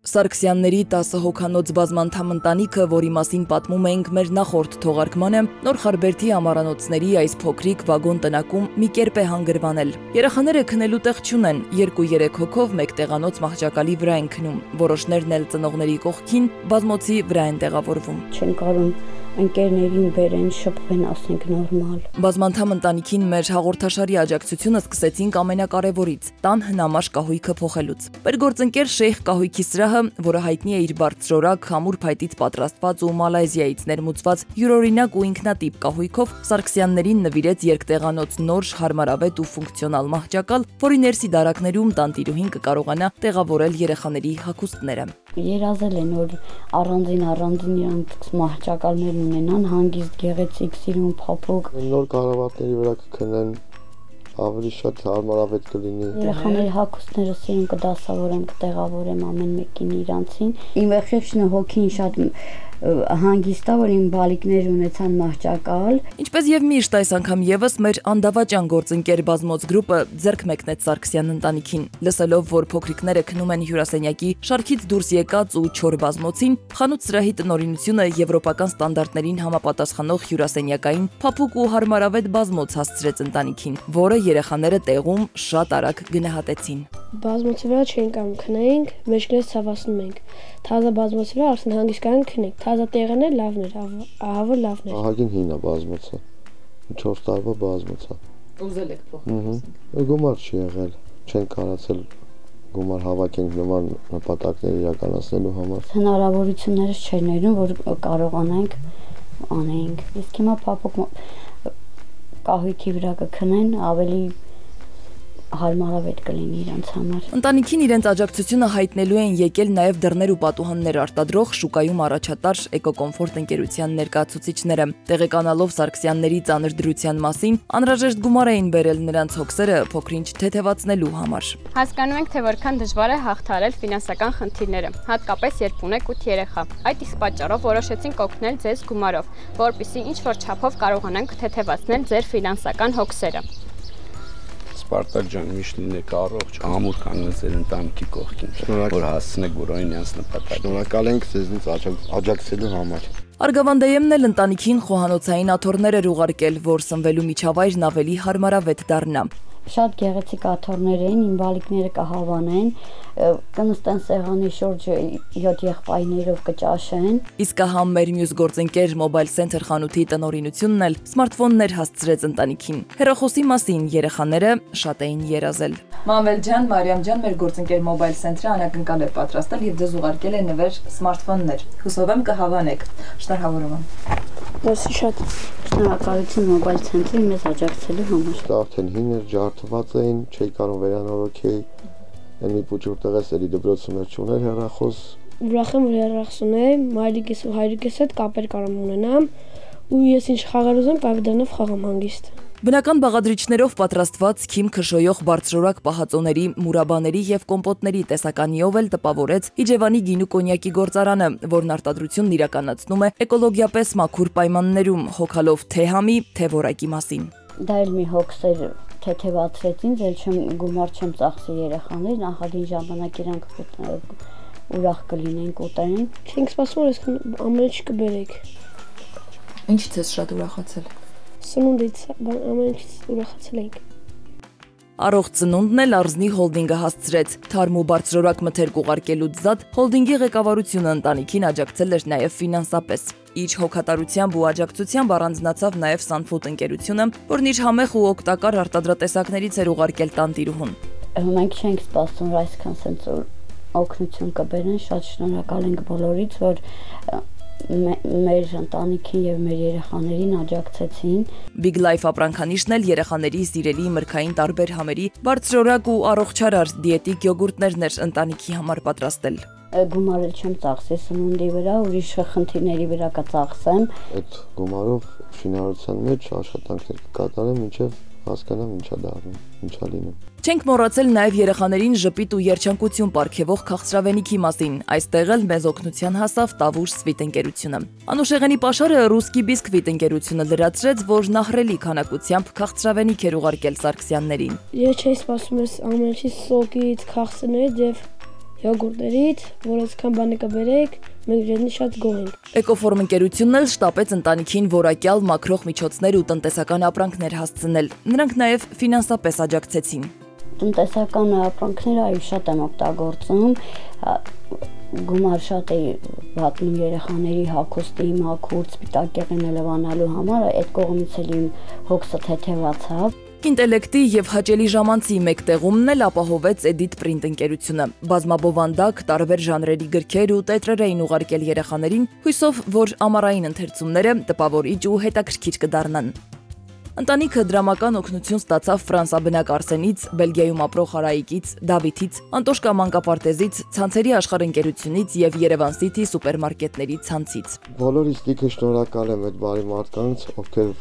Սարգսյանների 10 հոգանոց բազմանդամ ընտանիքը, որի մասին պատմում էինք մեր նախորդ թողարկմանը, Նոր Խարբերդի ամառանոցների այս փոքրիկ վագոն տնակում մի կերպ է հանգրվանել։ Երեխաները քնելու տեղ չունեն, 2-3 հոգով մեկ տեղանոց մահճակալի վրա են քնում, որոշներն էլ ծնողների կողքին բազմոցի վրա են տեղավորվում։ Չեն կարող ընկերներին բերեն, շփվեն, ասենք նորմալ։ Բազմանդամ ընտանիքին մեր հաղորդաշարի աջակցությունը սկսեցինք ամենակարևորից՝ տան հնամաշ կահույքը փոխելուց։ Մեր գործընկեր Շեյխ կահույքի սրահը, որը հայտնի է իր բարձրորակ համուր փայտից պատրաստված ու Մալայզիայից ներմուծված յուրօրինակ ու ինքնատիպ կահույքով Սարգսյաններին նվիրեց երկտեղանոց նոր, հարմարավետ ու ֆունկցիոնալ մահճակալ, որի ներսի դարակներում տանտիրուհին կկարողանա տեղավորել երեխաների հագուստները։ Երազել են, որ առանձին իրանց մահճակալներ ունենան, հանգիստ, գեղեցիկ, սիրուն, փափուկ։ Նոր կառավարների վրա կքնեն, ավելի շատ հարմարավետ կլինի։ Երեխաների հագուստները սիրուն կդասավորեմ, կտեղավորեմ ամեն մեկին իրանցին։ Իմ եղջերուհին հոգին շատ հանգիստ է, որ իմ բալիկներ ունեցան մահճակալ։ Ինչպես եւ միշտ այս անգամ եւս մեր անդավաճան գործընկեր բազմոց գրուպը ձեռք մեկնեց Սարգսյան ընտանիքին։ Լսելով, որ փոքրիկները քնում են հյուրասենյակի շարքից դուրս եկած ու չոր բազմոցին, խանութ սրահի տնօրինությունը եվրոպական ստանդարտներին համապատասխանող հյուրասենյակային փափուկ ու հարմարավետ բազմոց հասցրեց ընտանիքին, որը երեխաները տեղում շատ արագ գնահատեցին։ Բազմոցի վրա չենք կամ քնեինք, մեջքներս ցավացնում ենք։ Թազա բազմոցի վրա արդեն հանգիստ կանք քնենք։ Թազա տեղն է լավն էր, ահա որ լավն էր։ Ահագին հին է բազմոցը։ 4 տարվա բազմոց է։ Ուզել եք փոխել։ Գումար չի եղել, չեն կարացել գումար հավաքենք նման նպատակներ իրականացնելու համար։ Հնարավորությունները չեն ներում, որ կարողանանք անենք։ Իսկ հիմա փափուկ կահույքի վրա կքնեն, ավելի հարմարավետ կլինի իրենց համար։ Ընտանիքին իրենց աջակցությունը հայտնելու են եկել նաև դռներ ու պատուհաններ արտադրող շուկայում առաջատար Էկոկոմֆորտ ընկերության ներկայացուցիչները։ Տեղեկանալով Սարգսյանների ծանր դրության մասին, անհրաժեշտ գումար էին բերել նրանց հոգսերը փոքրինչ թեթևացնելու համար։ Հասկանում ենք, թե որքան դժվար է հաղթահարել ֆինանսական խնդիրները, հատկապես երբ ունեք 8 երեխա։ Այդ իսկ պատճառով որոշեցինք օգնել ձեզ գումարով, որպեսզի ինչ-որ չափով կարողանանք թեթևացնել ձեր ֆինանսական հոգսերը։ Սպարտակ ջան, միշտ լինեք առողջ, ամուր կանգնեք ձեր ընտանիքի կողքին, որ հասցնեք բոլորին իրենց նպատակին։ Շնորհակալ ենք ձեզնից աջակցելու համար։ Արգավանդեյեմն էլ ընտանիքին խոհանոցային աթոռներ էր ուղարկել, որ սնվելու միջավայրն ավելի հարմարավետ դառնա։ Շատ գեղեցիկ աթոռներ էին, իմ բալիկները կհավանեն, կնստեն սեղանի շուրջը 7 եղբայրներով կճաշեն։ Իսկ ահա մեր մյուս գործընկեր Mobile Center խանութի տնօրինությունն էլ սմարթֆոններ հասցրեց ընտանիքին։ Հեռախոսի մասին երեխաները շատ էին երազել։ Մամել ջան, Մարիամ ջան, մեր գործընկեր Mobile Center-ը անակնկալ է պատրաստել եւ ձեզ ուղարկել է նվեր սմարթֆոններ։ Հուսով եմ կհավանեք։ Շնորհավորում եմ։ Դասի շատ Շնորհակալություն Mobile Center-ին մեզ աջակցելու համար։ Արդեն հին էր, ջարդված էին, չէի կարող վերանորոգել։ Այն մի փոքր տեղես էլի դպրոցում էր չուներ հեռախոս։ ուրախ եմ, որ հեռախոս ունեմ, մայրիկիս ու հայրիկիս հետ կապեր կարող ունենամ, ու ես ինչ խաղալ ուզեմ, կարող դրանով խաղամ հանգիստ։ Բնական բաղադրիչներով պատրաստված քիմ քշոյող բարձրորակ պահածոների, մուրաբաների եւ կոմպոտների տեսականիով էլ տպավորեց Իջևանի գինու կոնյակի գործարանը, որն արտադրությունն իրականացնում է էկոլոգիապես մաքուր պայմաններում, հոգալով թե համի, թե որակի մասին։ Դա էլ մի հոգսեր թեթևացրեցին, ձեր գումար չեմ ծախսի երեխաներ, նախագին ժամանակ իրանք ուրախ կլինենք ուտեն։ Չենք սպասում, որ ես ամեն ինչ կբերեք։ Ինչից ես շատ ուրախացել։ Սնունդից ամեն ինչից ուրախացել ենք։ Առողջ ծնունդն էլ Արզնի հոլդինգը հասցրեց։ Թարմ ու բարձրորակ մթերք ուղարկելուց զատ հոլդինգի ղեկավարությունը ընտանիքին աջակցել էր նաև ֆինանսապես։ Իր հոգատարությամբ ու աջակցությամբ առանձնացավ նաև Sunfood ընկերությունը, որն իր համեղ ու օգտակար արտադրատեսակներից էր ուղարկել տանտիրուհուն։ Մենք չենք սպասում, որ այսքան սենց օգնություն կբերեն, շատ շնորհակալ ենք բոլորից, որ մեր ընտանիքին եւ մեր երեխաներին աջակցեցին։ Big Life ապրանքանիշն էլ երեխաների սիրելի մրգային տարբեր համերի բարձրորակ ու առողջարար դիետիկ յոգուրտներն էր ընտանիքի համար պատրաստել։ Գումարը չեմ ծախսի սնունդի վրա, ուրիշ խնդիրների վրա կծախսեմ։ Այդ գումարով շինարարության մեջ աշխատանքներ կկատարեմ, մինչև հասկանամ ինչա դառնում, ինչա լինում։ Չենք մոռացել նաև երեխաներին ժպիտ ու երջանկություն պարգևող քաղցրավենիքի մասին։ Այստեղ էլ մեզ օգնության հասավ Տավուշ Սվիտ ընկերությունը։ Անուշեղենի պաշարը Ռուսկի Բիսկվիտ ընկերությունը լրացրեց, որ նախրելի քանակությամբ քաղցրավենիք էր ուղարկել Սարգսյաններին։ Ես չէի սպասում ես ամեն ինչի սոկից, քաղցրներից եւ Յոգուրտերից, որ այսքան բանը կբերեք, մենք ջենի շատ գոհ ենք։ Էկոֆորմ ընկերությունն էլ շտապեց ընտանիքին որակյալ մաքրող միջոցներ ու տնտեսական ապրանքներ հասցնել։ Նրանք նաև ֆինանսապես աջակցեցին։ Տնտեսական ապրանքները այո շատ եմ օգտագործում, գումար շատ է վատնում երեխաների հագուստի, մաքուր, սպիտակ եղենը լվանալու համար, այդ կողմից էլ իմ հոգսը թեթևացավ։ Ինտելեկտի եւ հաճելի ժամանցի մեկտեղումն էլ ապահովեց Edit Print ընկերությունը։ Բազմաբովանդակ, տարբեր ժանրերի գրքեր ու տետրեր էին ուղարկել երեխաներին, հույսով, որ ամառային ընթերցումները տպավորիչ ու հետաքրքիր կդառնան։ Ընտանիքը դրամական օգնություն ստացավ ֆրանսաբնակ Արսենից, Բելգիայում ապրող Հարայիկից, Դավիթից, Անտոշկա մանկապարտեզից, ցանցերի աշխարհընկերությունից եւ Երևան City սուպերմարկետների ցանցից։ Բոլորից լիքը շնորհակալ եմ այդ բարի մարդկանց, ովքեր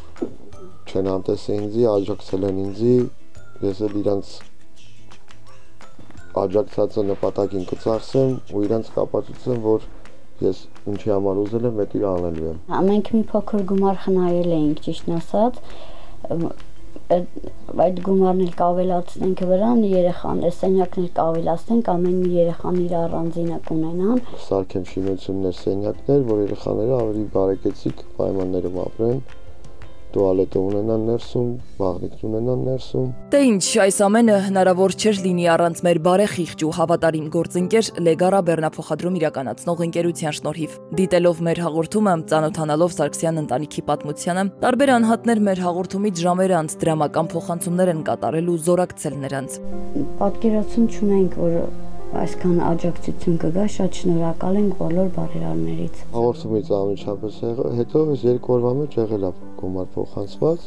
չեն անտեսել ինձ, աջակցել են ինձ, ես էլ իրանց աջակցածը նպատակին կծախսեմ ու իրանց կապացուցեմ, որ ես ինչի համար ուզել եմ, դա անելու եմ։ Մենք մի փոքր գումար խնայել էինք, ճիշտն ասած, այդ գումարն էլ կավելացնենք վրան, երեխան, սենյակներ կավելացնենք, ամեն մի երեխան իր առանձինը կունենան։ Սարքեմ շինություններ, սենյակներ, որ երեխաները ավելի բարեկեցիկ պայմաններում ապրեն, տուալետը ունենան ներսում, բաղնիք ունենան ներսում։ Դե ինչ, այս ամենը հնարավոր չէր լինի առանց մեր բարեխիղճ ու հավատարիմ գործընկեր Լեգարա բեռնափոխադրում իրականացնող ընկերության շնորհիվ։ Դիտելով մեր հաղորդումը, ծանոթանալով Սարգսյան ընտանիքի պատմությանը, տարբեր անհատներ մեր հաղորդումից ժամեր անց դրամական փոխանցումներ են կատարել ու զորակցել նրանց։ Պատկերացում չունենք, որ այսքան աջակցություն կգա, շատ շնորհակալ ենք բոլոր բարերարներից։ Հաղորդումից անմիջապես հետո այս 2 օրվա մեջ եղել է գումար փոխանցված,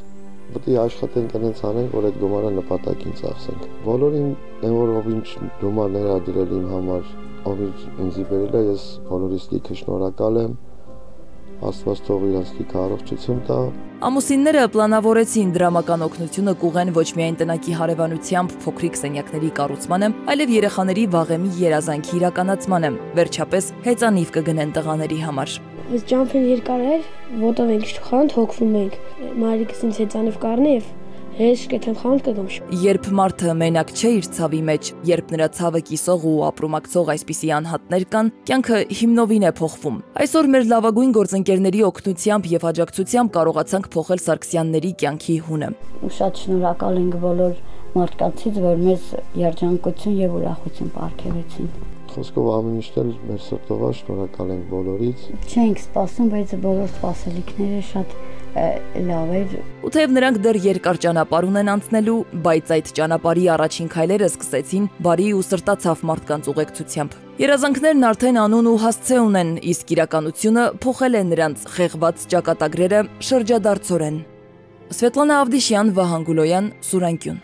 պետք է աշխատենք այնպես անենք, որ այդ գումարը նպատակին ծախսենք։ Բոլորին, որ ով ինչ գումարներ ա դրել իմ համար, ով ինձ բերել է, ես բոլորիս լիքը շնորհակալ եմ։ Աստված թող իրանց լիքը առողջություն տա։ Ամուսինները պլանավորեցին դրամական օգնությունը կուղեն ոչ միայն տնակի հարևանությամբ փոքրիկ սենյակների կառուցմանը, այլև երեխաների վաղեմի երազանքի իրականացմանը։ Վերջապես հեծանիվ կգնեն տղաների համար։ Այս ճամփին երկար էր, ոտով ենք խանդ հոգվում ենք։ Մարիկս ինձ հեծանիվ կառնի եւ ես շկեթեմ խանդ կգամ։ Երբ մարդը մենակ չէ իր ցավի մեջ, երբ նրա ցավը կիսող ու ապրումակցող այսպիսի անհատներ կան, կյանքը հիմնովին է փոխվում։ Այսօր մեր լավագույն գործընկերների օգնությամբ եւ աջակցությամբ կարողացանք փոխել Սարգսյանների կյանքի հունը։ Ու շատ շնորհակալ ենք բոլոր մարդկանցից, որ մեզ երջանկություն եւ ուրախություն պարգևեցին։ Խոսքով ամեն ինչն էլ մեր սրտով է, շնորհակալ ենք բոլորից։ Չենք սպասում, բայց բոլոր սպասելիքները շատ լավ էր։ Ու թեև նրանք դեռ երկար ճանապարհ ունեն անցնելու, բայց այդ ճանապարհի առաջին քայլերը սկսեցին բարի ու սրտացավ մարդկանց ուղեկցությամբ։ Երազանքներն արդեն անուն ու հասցե ունեն, իսկ իրականությունը փոխել է նրանց խեղված ճակատագրերը շրջադարձորեն։ Սվետլանա Ավդիշյան, Վահան Գուլոյան, Սուրանկյուն։